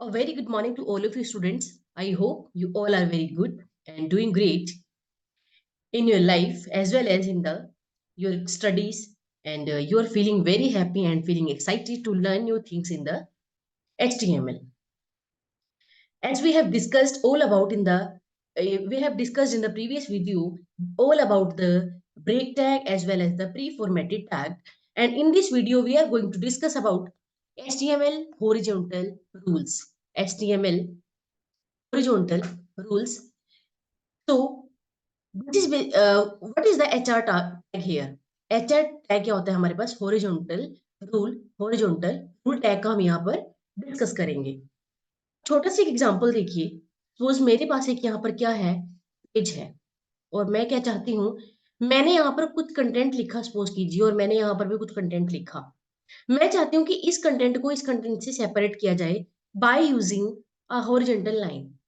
A very good morning to all of you students. I hope you all are very good and doing great in your life as well as in the your studies and you are feeling very happy and feeling excited to learn new things in the HTML. As we have discussed all about in the we have discussed in the previous video all about the break tag as well as the pre-formatted tag, and in this video we are going to discuss about HTML horizontal rules. HTML horizontal rules. So this is what is the HR tag here? HR tag क्या होता है हमारे पास? Horizontal rule tag का हम यहाँ पर discuss करेंगे। छोटा सा एक एग्जांपल देखिए। सपोज मेरे पास एक यहाँ पर क्या है, पेज है, और मैं क्या चाहती हूँ, मैंने यहाँ पर कुछ कंटेंट लिखा सपोज कीजिए, और मैंने यहाँ पर भी कुछ कंटेंट लिखा। मैं चाहती हूँ कि इस कंटेंट को इस कंटेंट से सेपरेट किया जाए by using a horizontal line.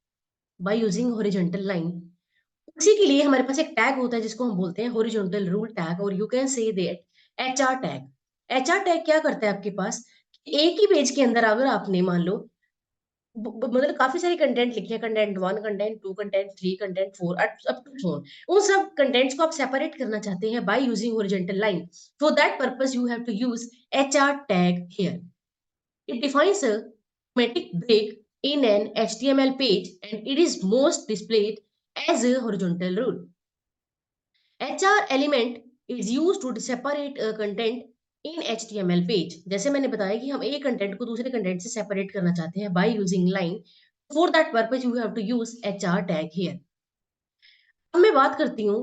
Bye using horizontal line, उसी के लिए हमारे पास एक टैग होता है जिसको हम बोलते हैं हॉरिजॉन्टल रूल टैग, और you can say that HR tag. HR tag क्या करता है आपके पास? एक ही पेज के अंदर अगर आपने मान लो मतलब काफी सारे कंटेंट लिखे हैं, content 1, content 2, content 3, content 4 up to phone, उन सब कंटेंट्स को आप सेपरेट करना चाहते हैं by using horizontal line. For that purpose you have to use HR tag here. It defines a thematic break in an HTML page, and it is most displayed as a horizontal rule. HR element is used to separate a content in HTML page. जैसे मैंने बताया कि हम एक content को दूसरे content से separate करना चाहते हैं by using line. For that purpose you have to use HR tag here. अब मैं बात करती हूँ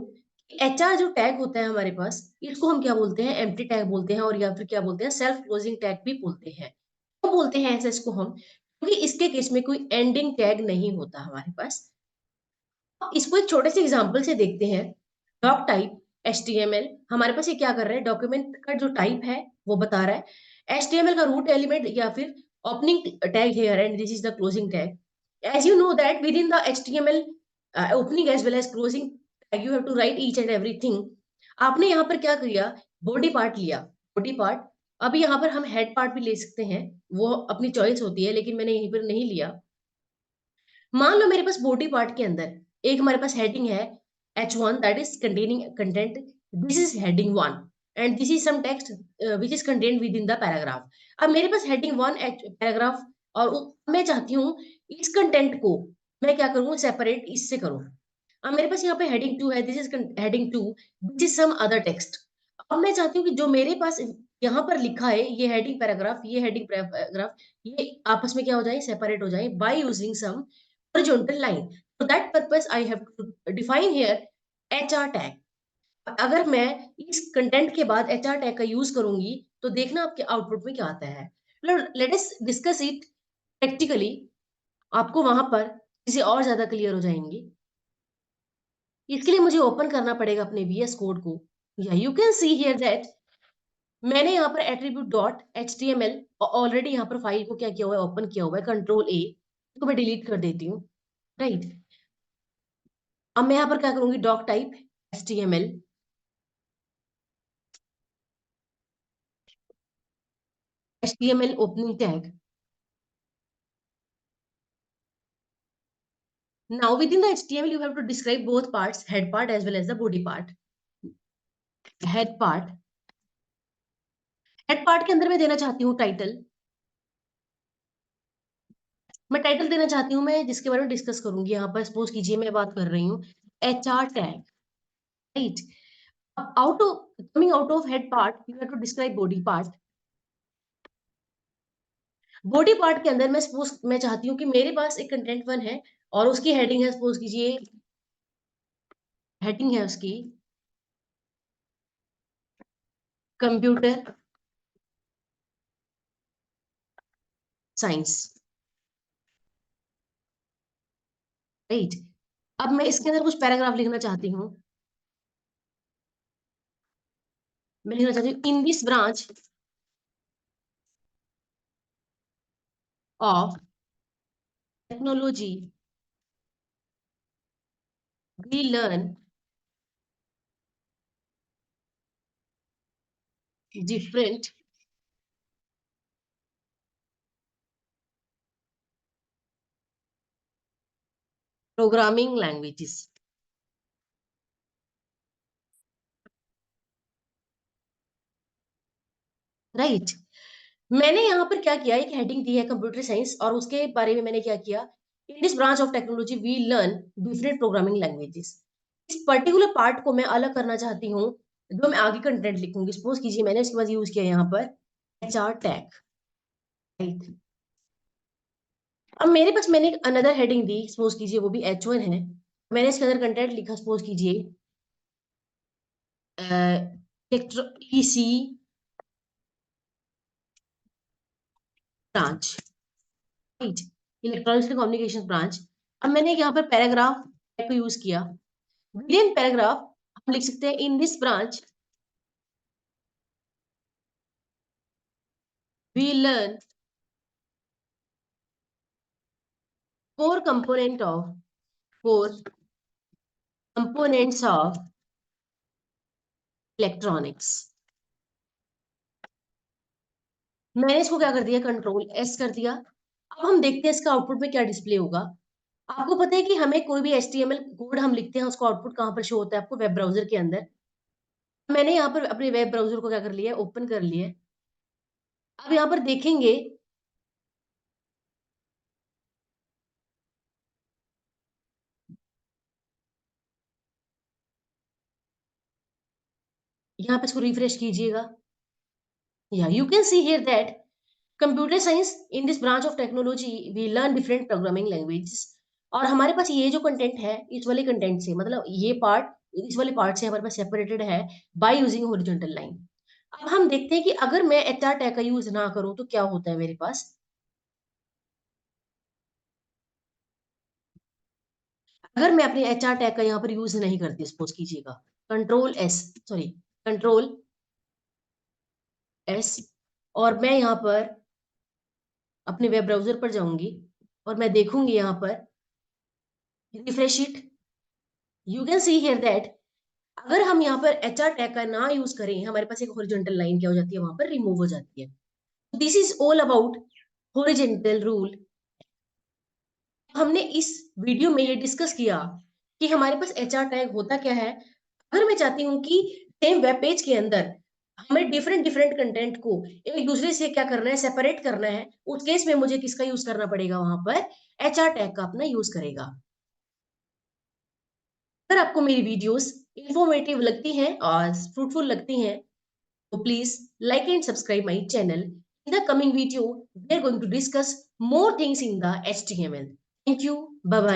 HR जो टैग होता है हमारे पास, इसको हम क्या बोलते हैं? एम्प्टी टैग बोलते हैं, और या फिर क्या बोलते हैं? सेल्फ क्लोजिंग टैग भी बोलते हैं। क्यों बोलते हैं ऐसा इसको हम? क्योंकि इसके केस में कोई एंडिंग टैग नहीं होता हमारे पास। इसको एक छोटे से एग्जांपल से देखते हैं। डॉक टाइप HTML हमारे पास ये क्या कर रहा है? डॉक्यूमेंट का जो टाइप है वो बता रहा है। HTML का रूट एलिमेंट या फिर opening tag here, and this is the closing tag. As you know that within the HTML opening as well as closing tag you have to write each and everything. आपने यहाँ पर क्या किया? Body part लिया, body part. अभी यहाँ पर हम हेड पार्ट भी ले सकते हैं, वो अपनी चॉइस होती है, लेकिन मैंने यहीं पर नहीं लिया। मान लो मेरे पास बॉडी पार्ट के अंदर एक हमारे पास हेडिंग है H1 that is containing content, this is heading 1, and this is some text which is contained within the paragraph. अब मेरे पास हेडिंग 1 पैराग्राफ, और मैं चाहती हूँ इस कंटेंट को मैं क्या करूँ? सेपरेट इससे करूँ। अब मेरे पास यहाँ पे हेडिंग 2 है, this is heading 2, this is some other text. अब मैं चाहती हूँ कि जो मेरे पास यहाँ पर लिखा है, ये हेडिंग पैराग्राफ, ये हेडिंग पैराग्राफ, ये आपस में क्या हो जाए? सेपरेट हो जाए by using some horizontal line. For that purpose, I have to define here HR tag. अगर मैं इस कंटेंट के बाद HR टैग का यूज करूंगी तो देखना आपके आउटपुट में क्या आता है। Let us discuss it practically, आपको वहां पर चीजें और ज्यादा क्लियर हो जाएंगी। इसके लिए मुझे ओपन करना पड़ेगा अपने VS कोड को। या you can see here that मैंने यहाँ पर एट्रीब्यूट डॉट HTML ऑलरेडी यहाँ पर फाइल को क्या किया हुआ है? ओपन किया हुआ है, कंट्रोल A। इसको मैं डिलीट कर देती हूँ, राइट। अब मैं यहाँ पर क्या करूंगी? Doctype HTML, HTML opening tag. Now within the HTML you have to describe both parts, head part as well as the body part. Head part, head part के अंदर मैं देना चाहती हूँ टाइटल। मैं टाइटल देना चाहती हूँ, मैं जिसके बारे में डिस्कस करूंगी। यहाँ पर सपोज कीजिए मैं बात कर रही हूँ HR tag, right. Out of coming out of head part you have to describe body part. Body part के अंदर मैं सपोज मैं चाहती हूँ कि मेरे पास एक कंटेंट 1 है और उसकी हेडिंग है, सपोज कीजिए हेडिंग है उसकी कंप्यूटर साइंस, राइट। अब मैं इसके अंदर कुछ पैराग्राफ लिखना चाहती हूँ। मैं लिखना चाहती हूँ in this branch of technology we learn different programming languages, right. मैंने यहाँ पर क्या किया, एक हेडिंग दी है कंप्यूटर साइंस, और उसके बारे में मैंने क्या किया, in this branch of technology we learn different programming languages. इस पर्टिकुलर पार्ट को मैं अलग करना चाहती हूँ, जो मैं आगे कंटेंट लिखूंगी। सपोज कीजिए मैंने इसके बाद यूज किया यहाँ पर एचआर टैग, राइट। अब मेरे पास मैंने एक अनदर हेडिंग दी, सपोज कीजिए वो भी H1 है। मैंने इसके अंदर कंटेंट लिखा, सपोज कीजिए EC branch, right, electronics and communication branch. अब मैंने यहाँ पर पैराग्राफ को यूज किया। विद इन पैराग्राफ हम लिख सकते हैं in this branch we learn four four components of electronics. मैंने इसको क्या कर दिया, कंट्रोल एस कर दिया। अब हम देखते हैं इसका आउटपुट में क्या डिस्प्ले होगा। आपको पता है कि हमें कोई भी HTML कोड हम लिखते हैं, उसका आउटपुट कहाँ पर शो होता है, आपको वेब ब्राउजर के अंदर। मैंने यहाँ पर अपने वेब ब्राउजर को क्या कर लिया, ओपन कर लिया। अब यहाँ पर देखेंगे, यहाँ पे इसको रिफ्रेश कीजिएगा। या you can see here that computer science in this branch of technology we learn different programming languages. और हमारे पास ये जो कंटेंट है, इस वाले कंटेंट से, मतलब ये पार्ट इस वाले पार्ट से हमारे पास सेपरेटेड है बाय यूजिंग हॉरिजॉन्टल लाइन। अब हम देखते हैं कि अगर मैं एचआर टैग का यूज ना करूं तो क्या होता है मेरे पास। अगर मैं अपने एचआर टैग का यहाँ पर यूज नहीं करती, सपोज कीजिएगा control S, sorry, control S, और मैं यहाँ पर अपने वेब ब्राउजर पर जाऊंगी और मैं देखूंगी यहाँ पर refresh it, you can see here that अगर हम यहाँ पर एचआर टैग का ना यूज करें, हमारे पास एक हॉरिजॉन्टल लाइन क्या हो जाती है, वहां पर रिमूव हो जाती है। This is all about horizontal rule. हमने इस वीडियो में ये डिस्कस किया कि हमारे पास एचआर टैग होता क्या है। अगर मैं चाहती हूँ कि सेम वेब पेज के अंदर हमें डिफरेंट डिफरेंट कंटेंट को एक दूसरे से क्या करना है, सेपरेट करना है, उस केस में मुझे किसका यूज करना पड़ेगा, वहां पर एचआर टैग का अपना यूज करेगा। अगर आपको मेरी वीडियोस इंफॉर्मेटिव लगती हैं और फ्रूटफुल लगती हैं, तो please like and subscribe my channel. In the coming video, we are going to discuss more things in the HTML. Thank you. Bye bye.